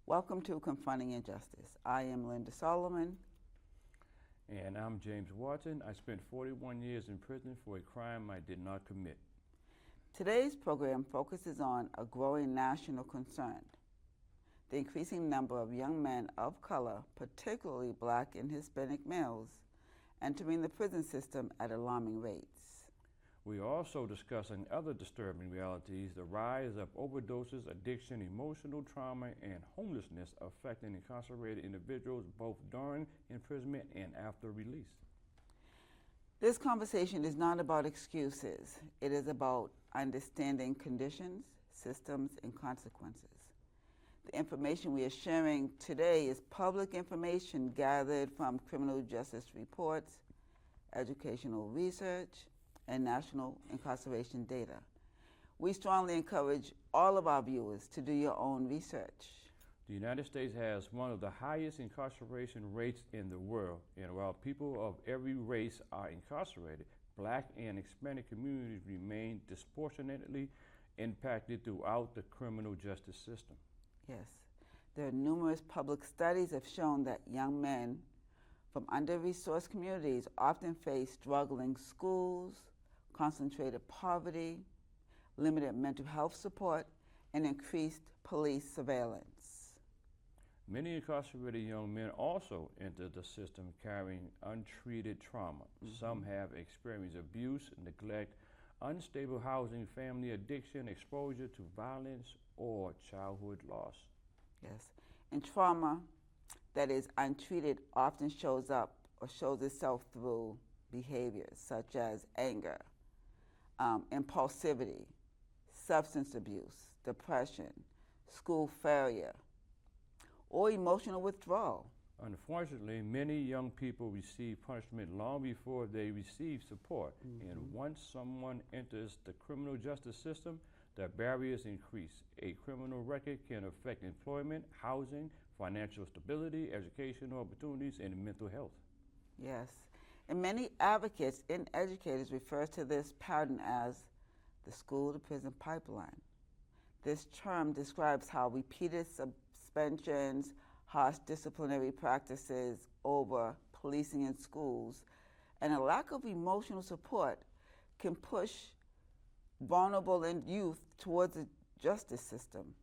Welcome to Confronting Injustice. I am Linda Solomon. And I'm James Watson. I spent 41 years in prison for a crime I did not commit. Today's program focuses on a growing national concern: the increasing number of young men of color, particularly Black and Hispanic males, entering the prison system at alarming rates. We are also discussing other disturbing realities: the rise of overdoses, addiction, emotional trauma, and homelessness affecting incarcerated individuals both during imprisonment and after release. This conversation is not about excuses. It is about understanding conditions, systems, and consequences. The information we are sharing today is public information gathered from criminal justice reports, educational research, and national incarceration data. We strongly encourage all of our viewers to do your own research. The United States has one of the highest incarceration rates in the world, and while people of every race are incarcerated, Black and Hispanic communities remain disproportionately impacted throughout the criminal justice system. Yes, there are numerous public studies have shown that young men from under-resourced communities often face struggling schools, concentrated poverty, limited mental health support, and increased police surveillance. Many incarcerated young men also enter the system carrying untreated trauma. Some have experienced abuse, neglect, unstable housing, family addiction, exposure to violence, or childhood loss. Yes, and trauma that is untreated often shows itself through behaviors such as anger, impulsivity, substance abuse, depression, school failure, or emotional withdrawal. Unfortunately, many young people receive punishment long before they receive support. And once someone enters the criminal justice system, the barriers increase. A criminal record can affect employment, housing, financial stability, educational opportunities, and mental health. Yes, and many advocates and educators refer to this pattern as the school-to-prison pipeline. This term describes how repeated suspensions, harsh disciplinary practices over policing in schools, and a lack of emotional support can push vulnerable youth towards the justice system.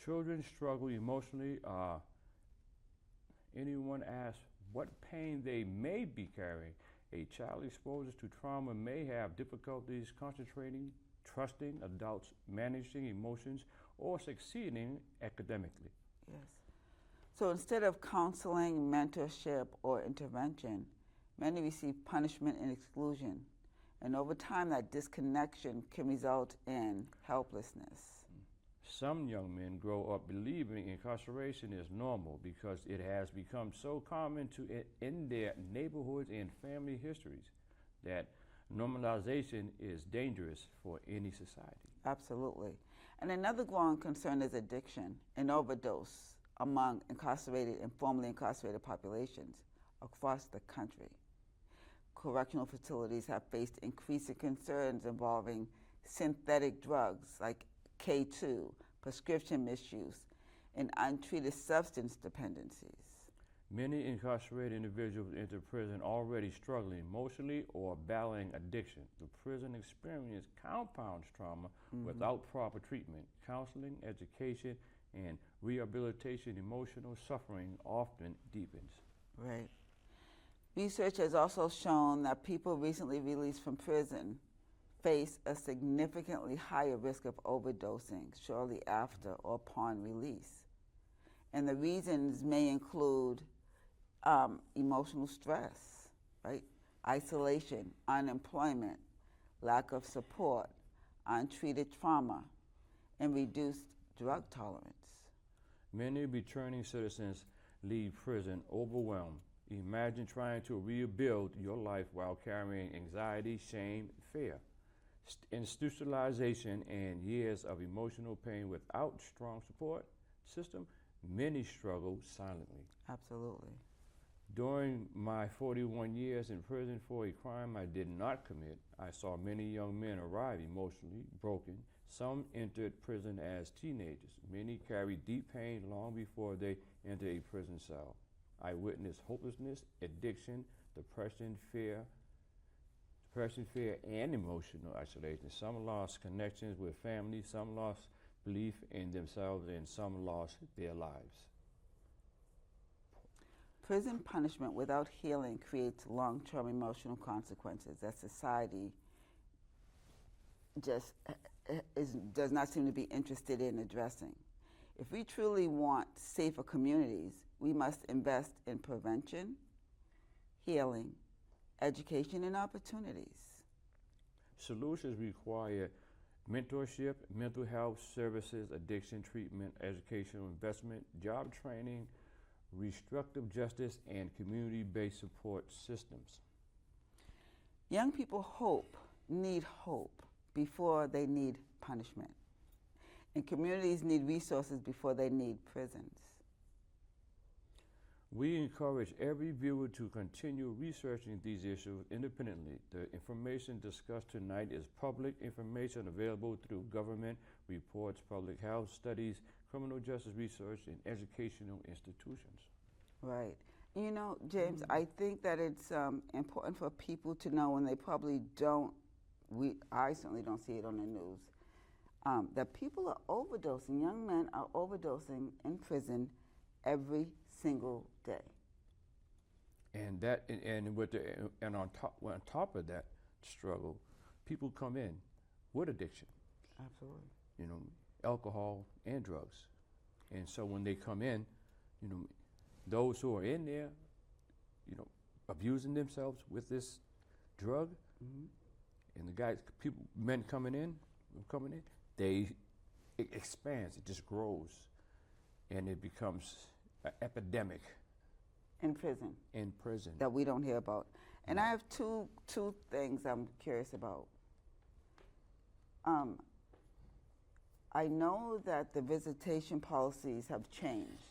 Children struggle emotionally. Anyone asks what pain they may be carrying? A child exposed to trauma may have difficulties concentrating, trusting adults, managing emotions, or succeeding academically. Yes. So instead of counseling, mentorship, or intervention, many receive punishment and exclusion. And over time, that disconnection can result in helplessness. Some young men grow up believing incarceration is normal because it has become so common in their neighborhoods and family histories that normalization is dangerous for any society. Absolutely. And another growing concern is addiction and overdose among incarcerated and formerly incarcerated populations across the country. Correctional facilities have faced increasing concerns involving synthetic drugs like K2, prescription misuse, and untreated substance dependencies. Many incarcerated individuals enter prison already struggling emotionally or battling addiction. The prison experience compounds trauma without proper treatment. Counseling, education, and rehabilitation. Emotional suffering often deepens. Right. Research has also shown that people recently released from prison face a significantly higher risk of overdosing shortly after or upon release. And the reasons may include emotional stress, right? Isolation, unemployment, lack of support, untreated trauma, and reduced drug tolerance. Many returning citizens leave prison overwhelmed. Imagine trying to rebuild your life while carrying anxiety, shame, fear, institutionalization, and years of emotional pain without strong support system. Many struggle silently. Absolutely. During my 41 years in prison for a crime I did not commit, I saw many young men arrive emotionally broken. Some entered prison as teenagers. Many carried deep pain long before they enter a prison cell. I witnessed hopelessness, addiction, depression, fear, and emotional isolation. Some lost connections with family, some lost belief in themselves, and some lost their lives. Prison punishment without healing creates long-term emotional consequences that society just does not seem to be interested in addressing. If we truly want safer communities, we must invest in prevention, healing, education, and opportunities. Solutions require mentorship, mental health services, addiction treatment, educational investment, job training, restorative justice, and community-based support systems. Young people need hope before they need punishment. And communities need resources before they need prisons. We encourage every viewer to continue researching these issues independently. The information discussed tonight is public information available through government reports, public health studies, criminal justice research, and educational institutions. Right. You know, James, I think that it's important for people to know, and they probably don't, I certainly don't see it on the news, that people are overdosing. Young men are overdosing in prison every single day. And on top of that struggle, people come in with addiction. Absolutely. You know, alcohol and drugs. And so when they come in, you know, those who are in there, you know, abusing themselves with this drug, and the guys, men coming in, it expands, it just grows, and it becomes an epidemic. In prison. In prison. That we don't hear about. And I have two things I'm curious about. I know that the visitation policies have changed.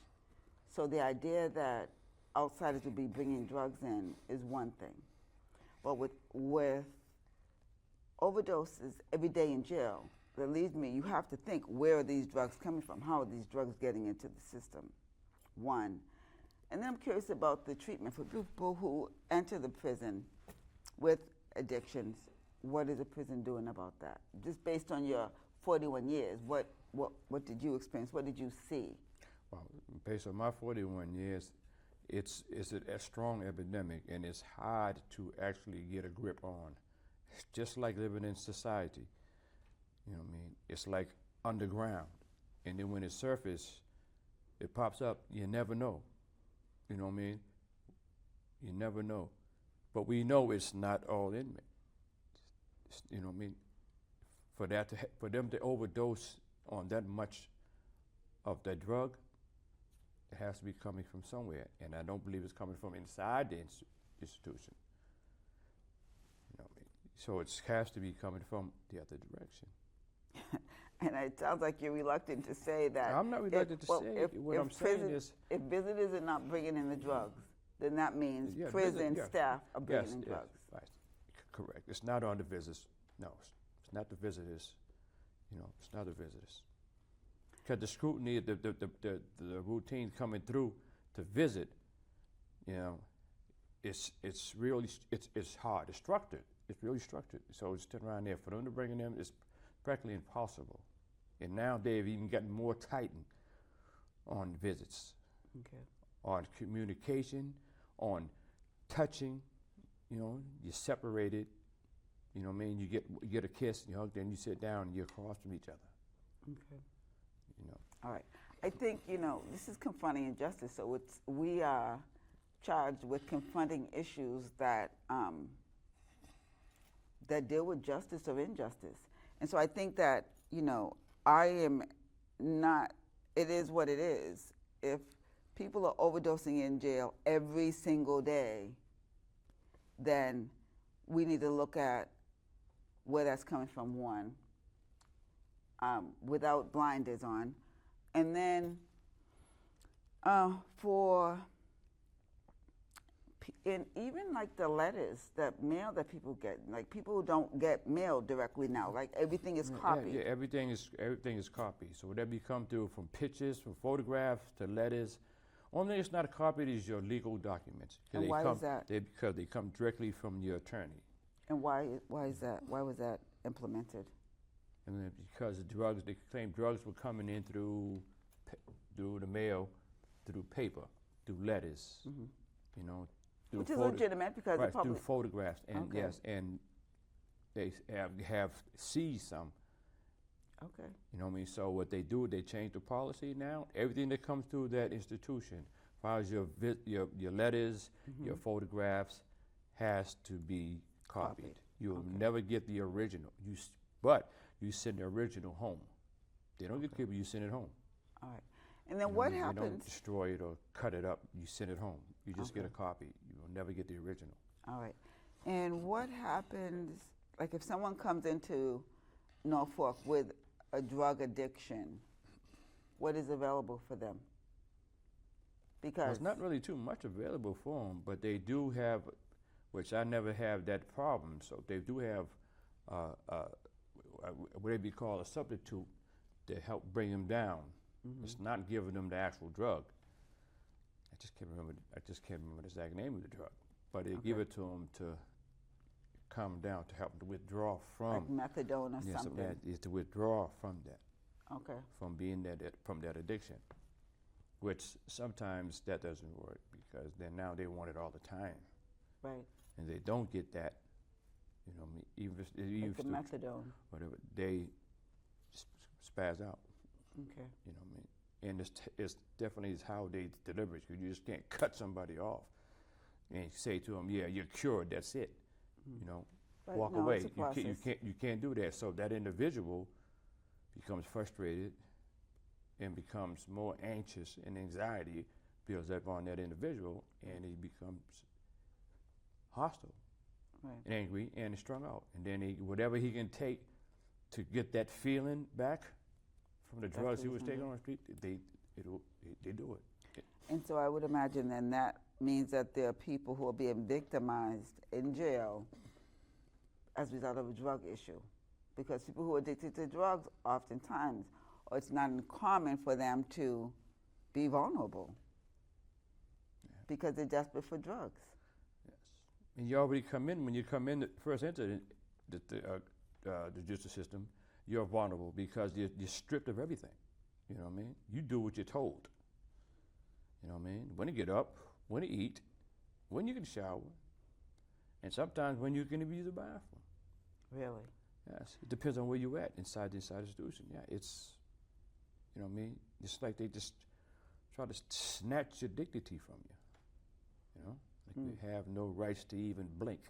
So the idea that outsiders would be bringing drugs in is one thing. But with overdoses every day in jail, that leads me, you have to think, where are these drugs coming from? How are these drugs getting into the system? One. And then I'm curious about the treatment for people who enter the prison with addictions. What is the prison doing about that? Just based on your 41 years, what did you experience? What did you see? Well, based on my 41 years, it's a strong epidemic, and it's hard to actually get a grip on. It's just like living in society. You know what I mean? It's like underground. And then when it surfaces, it pops up, you never know. You know what I mean? You never know. But we know it's not all inmates. You know what I mean? For them to overdose on that much of that drug, it has to be coming from somewhere, and I don't believe it's coming from inside the institution. You know what I mean? So it has to be coming from the other direction. And it sounds like you're reluctant to say that. I'm not reluctant to say. What I'm saying is, if visitors are not bringing in the drugs, then that means prison staff are bringing in drugs. Right. Correct. It's not on the visitors. No, it's not the visitors. You know, it's not the visitors. Because the scrutiny, the routine coming through to visit, you know, it's really hard. It's structured. It's really structured. So it's sitting around there for them to bring in them. It's practically impossible. And now they've even gotten more tightened on visits, on communication, on touching. You know, you're separated. You know what I mean? You get a kiss, and you hug, then you sit down, and you're across from each other. Okay. You know. All right. I think, you know, this is confronting injustice, so we are charged with confronting issues that deal with justice or injustice. And so I think that, you know, it is what it is. If people are overdosing in jail every single day, then we need to look at where that's coming from, one, without blinders on. And then for And even like the letters, that mail that people get, like people don't get mail directly now. Like everything is copied. Yeah, everything is copied. So whatever you come through, from pictures, from photographs to letters, only thing that's not copied is your legal documents. And why is that? Because they come directly from your attorney. And why is that? Why was that implemented? And then because they claim drugs were coming in through the mail, through paper, through letters, you know. Which is legitimate because the public. Through photographs, and Okay. yes, and they have seized some. Okay. You know what I mean? So what they do, they change the policy now. Everything that comes through that institution, as far as your letters, your photographs, has to be copied. You'll never get the original. But you send the original home. They don't get people. You send it home. All right. And then what They happens? don't destroy it or cut it up. You send it home. You just get a copy. You will never get the original. All right. And what happens, like if someone comes into Norfolk with a drug addiction, what is available for them? Because There's not really too much available for them, but they do have, which I never have that problem. So they do have what they be called a substitute to help bring them down. It's not giving them the actual drug. I just can't remember the exact name of the drug, but they give it to them to calm them down, to help them to withdraw from. like methadone or something. That is to withdraw from that. Okay. From being from that addiction, which sometimes that doesn't work because then now they want it all the time, Right. and they don't get that. You know, even Like the methadone. whatever, they spaz out. Okay. You know what I mean? And it's definitely is how they deliver it. You just can't cut somebody off and say to them, "Yeah, you're cured. That's it." You know, Right. walk No, away. it's a process. You can't do that. So that individual becomes frustrated and becomes more anxious, and anxiety builds up on that individual, and he becomes hostile, Right. and angry, and strung out. And then whatever he can take to get that feeling back from the drugs he was taking on the street, they do it. And so I would imagine then that means that there are people who are being victimized in jail as a result of a drug issue. Because people who are addicted to drugs oftentimes, or it's not uncommon for them to be vulnerable because they're desperate for drugs. Yes. And you already come in, when you come in, first enter the justice system, you're vulnerable because you're stripped of everything. You know what I mean? You do what you're told. You know what I mean? When to get up, when to eat, when you can shower, and sometimes when you can use the bathroom. Really? Yes, it depends on where you're at inside the institution. Yeah, it's, you know what I mean? It's like they just try to snatch your dignity from you. You know, like you have no rights to even blink.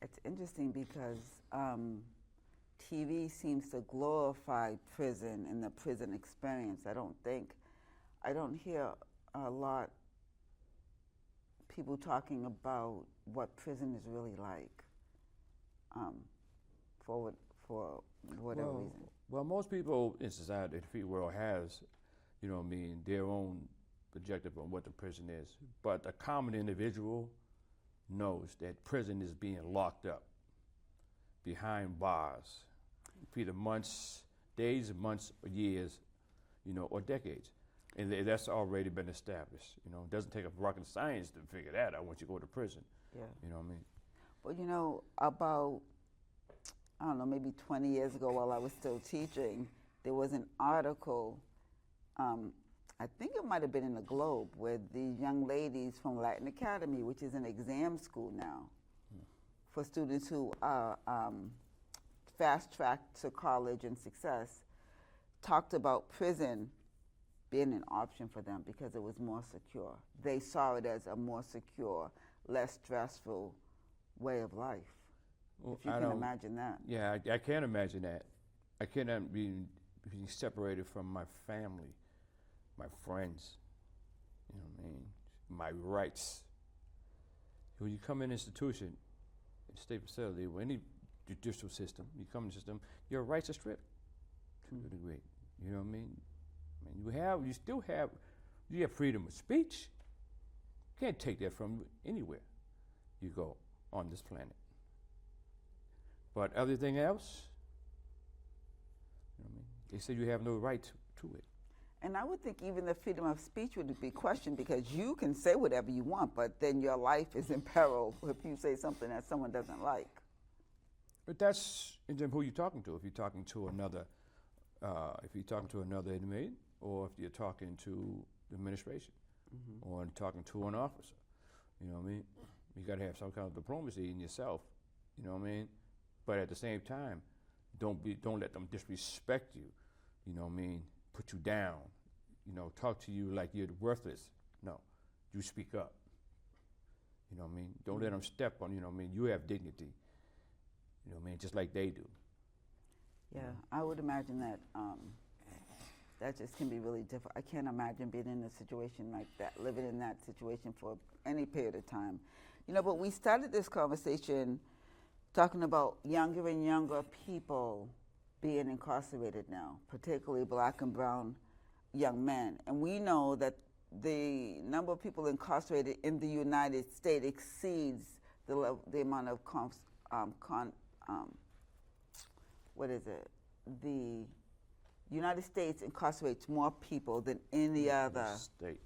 It's interesting because TV seems to glorify prison and the prison experience. I don't hear a lot people talking about what prison is really like for whatever reason. Well, most people in society, the free world has, you know what I mean, their own objective on what the prison is. But a common individual knows that prison is being locked up behind bars, either months, days, months, or years, you know, or decades. And that's already been established. You know, it doesn't take a rocket science to figure that out once you go to prison. Yeah. You know what I mean? Well, you know, about, I don't know, maybe 20 years ago while I was still teaching, there was an article, I think it might have been in the Globe, where these young ladies from Latin Academy, which is an exam school now, for students who are fast-tracked to college and success, talked about prison being an option for them because it was more secure. They saw it as a more secure, less stressful way of life. Well, if you can imagine that. Yeah, I can't imagine that. I cannot be being separated from my family, my friends, you know what I mean, my rights. When you come in an institution, a state facility, or any judicial system, you come in the system, your rights are stripped to a degree. You know what I mean? You still have freedom of speech, Can't take that from anywhere you go on this planet. But everything else, you know what I mean? They say you have no right to it. And I would think even the freedom of speech would be questioned because you can say whatever you want, but then your life is in peril if you say something that someone doesn't like. But that's who you're talking to. If you're talking to another, inmate, or if you're talking to the administration, or talking to an officer, you know what I mean. You got to have some kind of diplomacy in yourself, you know what I mean. But at the same time, don't let them disrespect you, you know what I mean. Put you down, you know, talk to you like you're worthless. No, you speak up. You know what I mean? Don't let them step on, you know what I mean? You have dignity, you know what I mean, just like they do. Yeah, I would imagine that that just can be really difficult. I can't imagine being in a situation like that, living in that situation for any period of time. You know, but we started this conversation talking about younger and younger people being incarcerated now, particularly black and brown young men. And we know that the number of people incarcerated in the United States exceeds the amount of the United States incarcerates more people than any other state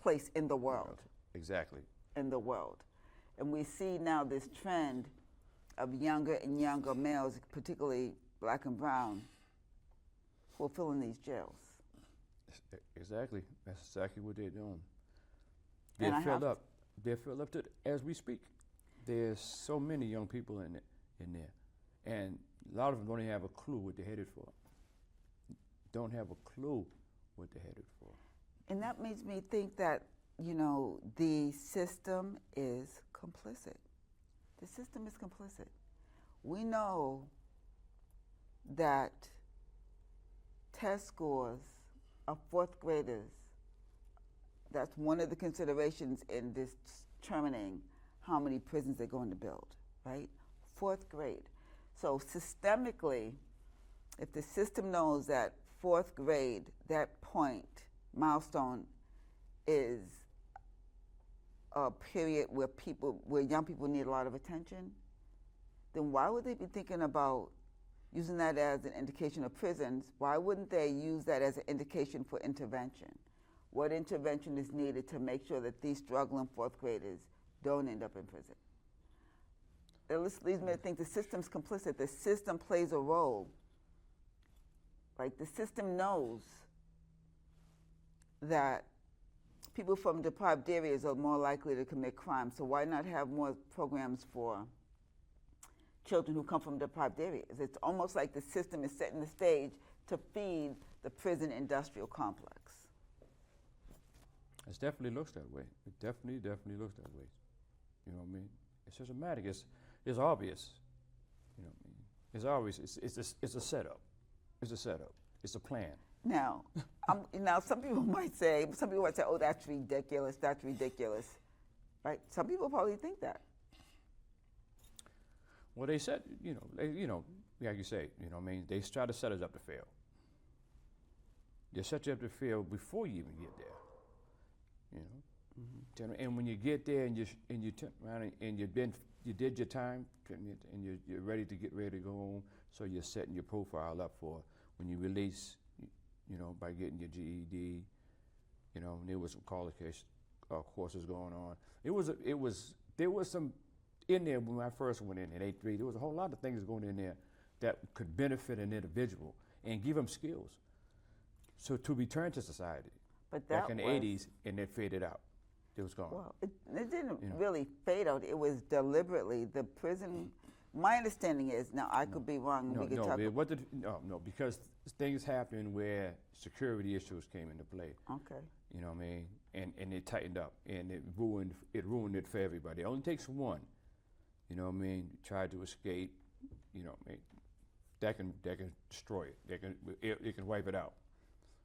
place in the world. Exactly. In the world. And we see now this trend of younger and younger males, particularly black and brown, who are filling these jails. Exactly. That's exactly what they're doing. And They're filled up. They're filled up as we speak. There's so many young people in there. And a lot of them don't even have a clue what they're headed for. Don't have a clue what they're headed for. And that makes me think that, you know, the system is complicit. The system is complicit. We know that test scores of fourth graders, that's one of the considerations in determining how many prisons they're going to build, right? Fourth grade. So systemically, if the system knows that fourth grade, that point, milestone, is a period where young people need a lot of attention, then why would they be thinking about using that as an indication of prisons? Why wouldn't they use that as an indication for intervention? What intervention is needed to make sure that these struggling fourth graders don't end up in prison? It leads me to think the system's complicit. The system plays a role. Like, the system knows that people from deprived areas are more likely to commit crime, so why not have more programs for children who come from deprived areas? It's almost like the system is setting the stage to feed the prison industrial complex. It definitely looks that way. It definitely looks that way. You know what I mean? It's systematic. It's obvious. You know what I mean? It's obvious. It's a setup. It's a setup. It's a plan. Now, now some people might say, oh, that's ridiculous, right? Some people probably think that. Well, they said, like you say, you know what I mean? They try to set us up to fail. They set you up to fail before you even get there. You know? Mm-hmm. And when you get there and you turn around and you did your time and you're ready to go home, so you're setting your profile up for when you release, by getting your GED, and there was some college courses going on. There was some in there when I first went in 83. There was a whole lot of things going in there that could benefit an individual and give them skills. So to return to society, but that back in the 80s, and it faded out. It was gone. Well, it didn't really fade out. It was deliberately. The prison, my understanding is, now I could be wrong. Because things happened where security issues came into play. Okay. You know what I mean? And it tightened up, and it ruined it for everybody. It only takes one, you know what I mean, tried to escape, you know what I mean, that can destroy it. It can wipe it out.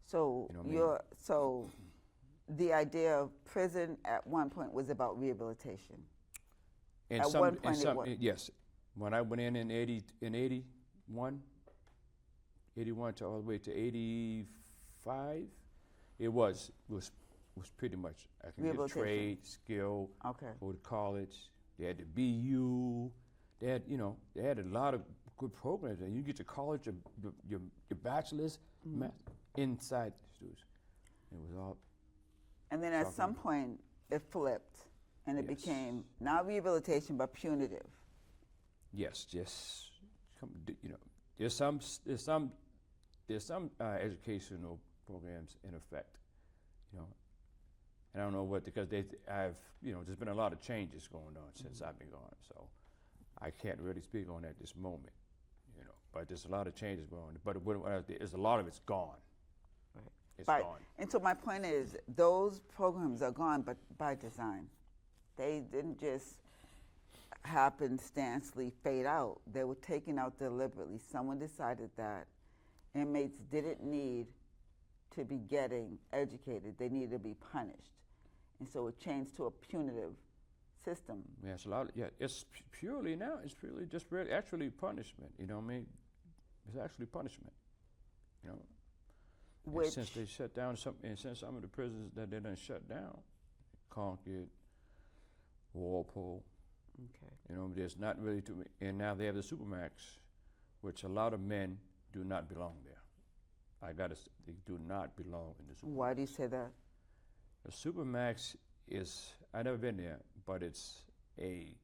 So you know what so the idea of prison at one point was about rehabilitation. And at one point it was. Yes. When I went in 81 to all the way to 85, it was was pretty much I can get Rehabilitation. trade, skill, Okay. go to college. They had the BU. They had they had a lot of good programs. And you get your college, your bachelor's, inside the students. It was all. And then at Talking- some point, it flipped, and it Yes. became not rehabilitation but punitive. Yes, just there's some educational programs in effect, and I don't know what because there's been a lot of changes going on since I've been gone, so I can't really speak on that at this moment, but there's a lot of changes going on, but there's a lot of it's gone. Right. It's By- gone. And so my point is, those programs are gone, but by design. They didn't just happenstancely fade out. They were taken out deliberately. Someone decided that inmates didn't need to be getting educated. They needed to be punished. And so it changed to a punitive system. Yeah, it's a lot. It's purely now. It's purely just actually punishment. You know what I mean? It's actually punishment. And Which, since they shut down some of the prisons that they done shut down, Concord, Walpole. okay. There's not really too many. And now they have the Supermax, which a lot of men do not belong there. They do not belong in the Supermax. Why do you say that? The Supermax is, I've never been there, but it's a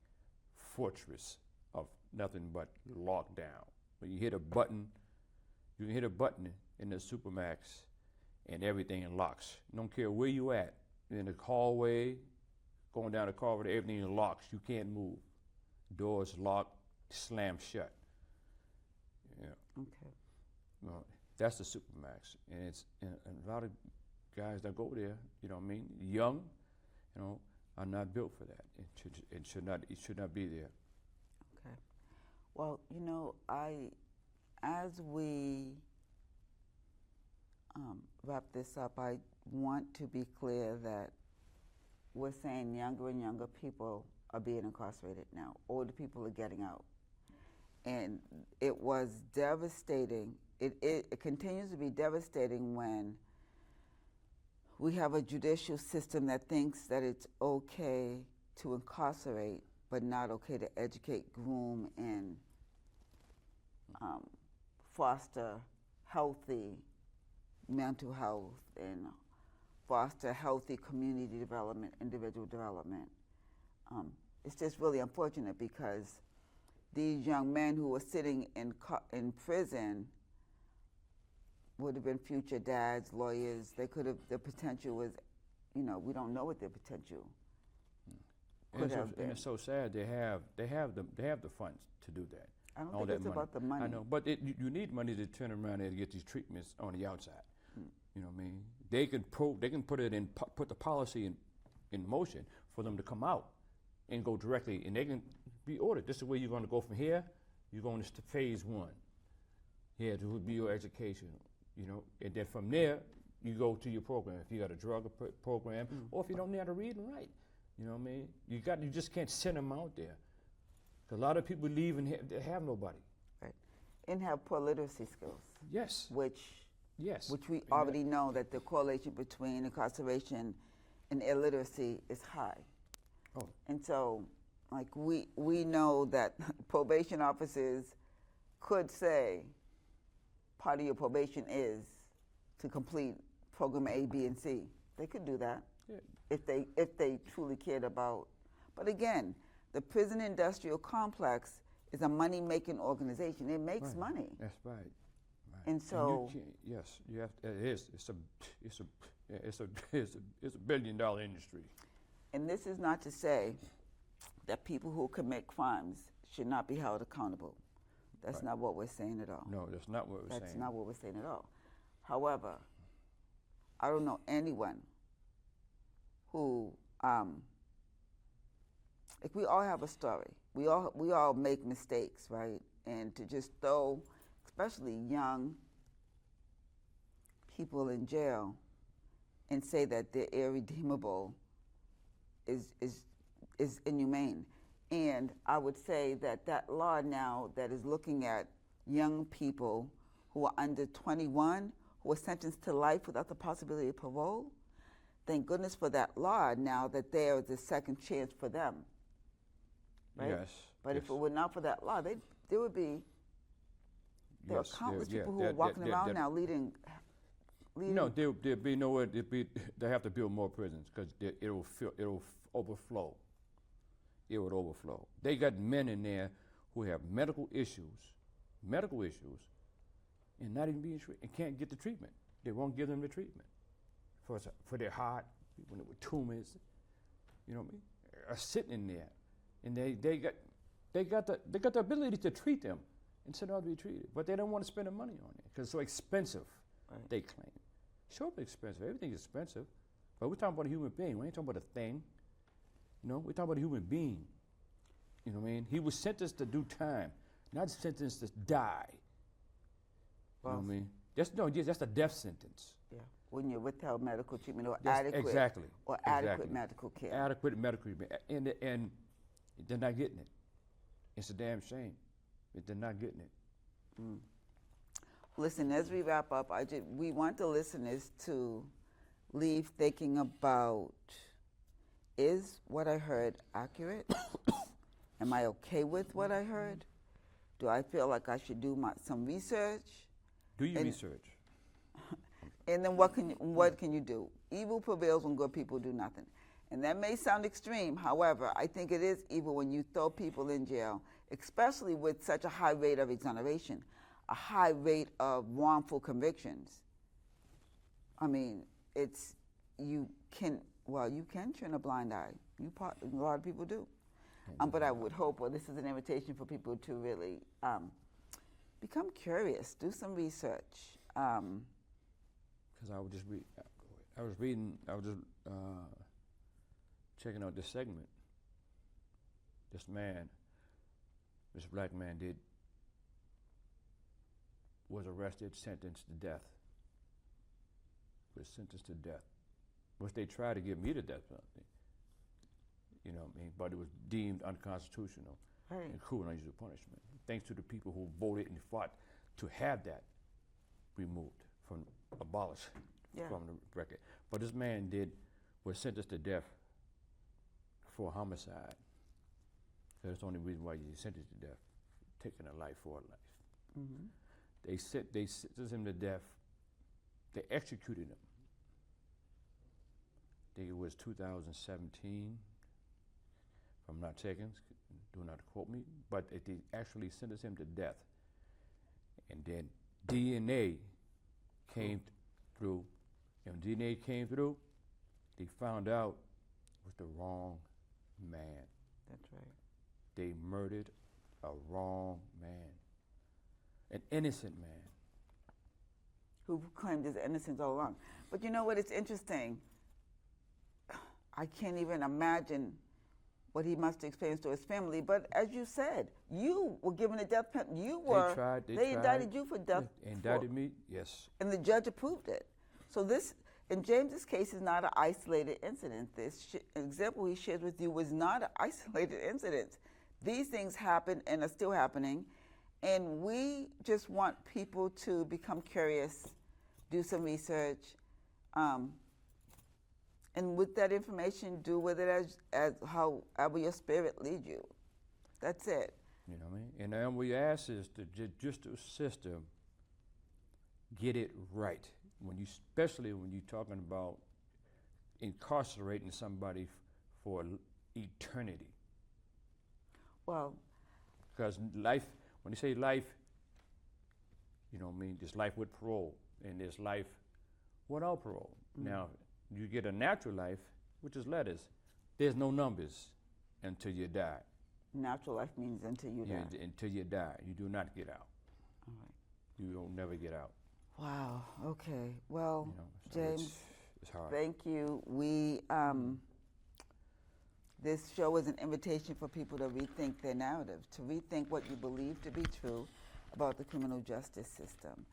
fortress of nothing but lockdown. When you hit a button, you can hit a button in the Supermax and everything locks. Don't care where you at, in the hallway, going down the corridor, everything locks. You can't move. Doors locked, slammed shut. Okay. Well, that's the Supermax, and a lot of guys that go there, young, are not built for that. It should not be there. Okay. Well, as we wrap this up, I want to be clear that we're saying younger and younger people are being incarcerated now. Older people are getting out. And it was devastating. It continues to be devastating when we have a judicial system that thinks that it's okay to incarcerate, but not okay to educate, groom, and foster healthy mental health and foster healthy community development, individual development. It's just really unfortunate because these young men who were sitting in prison would have been future dads, lawyers. They could have. Their potential was, we don't know what their potential could have been. And it's so sad. They have the funds to do that. I don't all think that it's money. about the money. I know, but you need money to turn around and get these treatments on the outside. You know what I mean? They can put the policy in motion for them to come out and go directly, and they can be ordered. This is where you're going to go from here. You're going to phase one. Here to be your education, and then from there you go to your program. If you got a drug program, or if you don't know how to read and write, you know what I mean? You just can't send them out there. 'Cause a lot of people leave and they have nobody. Right. And have poor literacy skills. Yes. Which Yes. we already know that the correlation between incarceration and illiteracy is high. Oh. And so, we know that probation officers could say part of your probation is to complete program A, B, and C. They could do that if they truly cared about. But again, the prison industrial complex is a money-making organization. It makes money. That's right. And so, yes, you have. It is. It's a billion-dollar industry. and this is not to say that people who commit crimes should not be held accountable. That's not what we're saying at all. No, that's not what we're saying. That's not what we're saying at all. However, I don't know anyone who, we all have a story. We all make mistakes, right? And to just throw, especially young people in jail, and say that they're irredeemable is inhumane. And I would say that law now that is looking at young people who are under 21 who are sentenced to life without the possibility of parole, thank goodness for that law now that there is a second chance for them. Right? Yes. But yes. if it were not for that law, there would be, there Yes, are countless yeah, people who are walking around now leading. No, there'd be nowhere. They have to build more prisons because it'll overflow. It would overflow. They got men in there who have medical issues, and not even being treated, and can't get the treatment. They won't give them the treatment for their heart, when with tumors, you know what I mean, are sitting in there, and they got the ability to treat them and send out to be treated, but they don't want to spend the money on it because it's so expensive. Right. They claim. Sure, it's expensive. Everything's expensive, but we're talking about a human being. We ain't talking about a thing. You know, we're talking about a human being. You know what I mean? He was sentenced to do time, not sentenced to die. Well, you know what I mean? That's a death sentence. Yeah. When you withheld medical treatment or adequate medical care. Adequate medical treatment, and they're not getting it. It's a damn shame. They're not getting it. Mm. Listen, as we wrap up, we want the listeners to leave thinking about, is what I heard accurate? Am I okay with what I heard? Do I feel like I should do some research? Do your research. And then what can you do? Evil prevails when good people do nothing. And that may sound extreme. However, I think it is evil when you throw people in jail, especially with such a high rate of exoneration, a high rate of wrongful convictions. I mean, you can turn a blind eye. A lot of people do. But I would hope, this is an invitation for people to really become curious, do some research. Because I was checking out this segment. This black man was arrested, sentenced to death. Which they tried to give me the death penalty. You know what I mean? But it was deemed unconstitutional and cruel and unusual punishment. Thanks to the people who voted and fought to have that removed, abolished from the record. But this man was sentenced to death for homicide. That's the only reason why he's sentenced to death, taking a life for a life. Mm-hmm. They sentenced him to death. They executed him. I think it was 2017. If I'm not taken, do not quote me, but they actually sentenced him to death. And then DNA came through. And when DNA came through, they found out it was the wrong man. That's right. They murdered a wrong man, an innocent man. Who claimed his innocence all along. But you know what, it's interesting. I can't even imagine what he must have experienced to his family. But as you said, you were given a death penalty. They indicted you for death. They indicted me, yes. And the judge approved it. So this, in James's case, is not an isolated incident. This example he shared with you was not an isolated incident. These things happen and are still happening. And we just want people to become curious, do some research, and with that information, do with it as however your spirit leads you. That's it. You know what I mean? And then we ask is the judicial system get it right. Especially when you're talking about incarcerating somebody for eternity. Well, because life, when you say life, you know what I mean, there's life with parole, and there's life without parole. Mm-hmm. Now, you get a natural life, which is letters. There's no numbers until you die. Natural life means until you die. Until you die. You do not get out. All right. You don't never get out. Wow. Okay. Well, so James, it's hard. Thank you. This show is an invitation for people to rethink their narrative, to rethink what you believe to be true about the criminal justice system.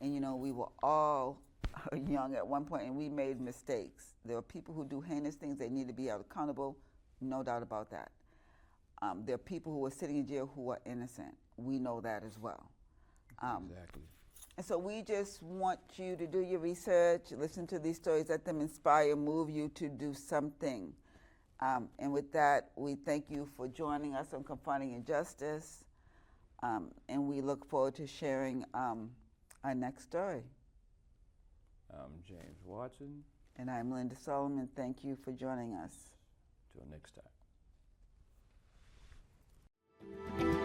And we were all young at one point, and we made mistakes. There are people who do heinous things. They need to be held accountable, no doubt about that. There are people who are sitting in jail who are innocent. We know that as well. Exactly. And so we just want you to do your research, listen to these stories, let them inspire, move you to do something. And with that, we thank you for joining us on Confronting Injustice, and we look forward to sharing our next story. I'm James Watson. And I'm Linda Solomon. Thank you for joining us. Till next time.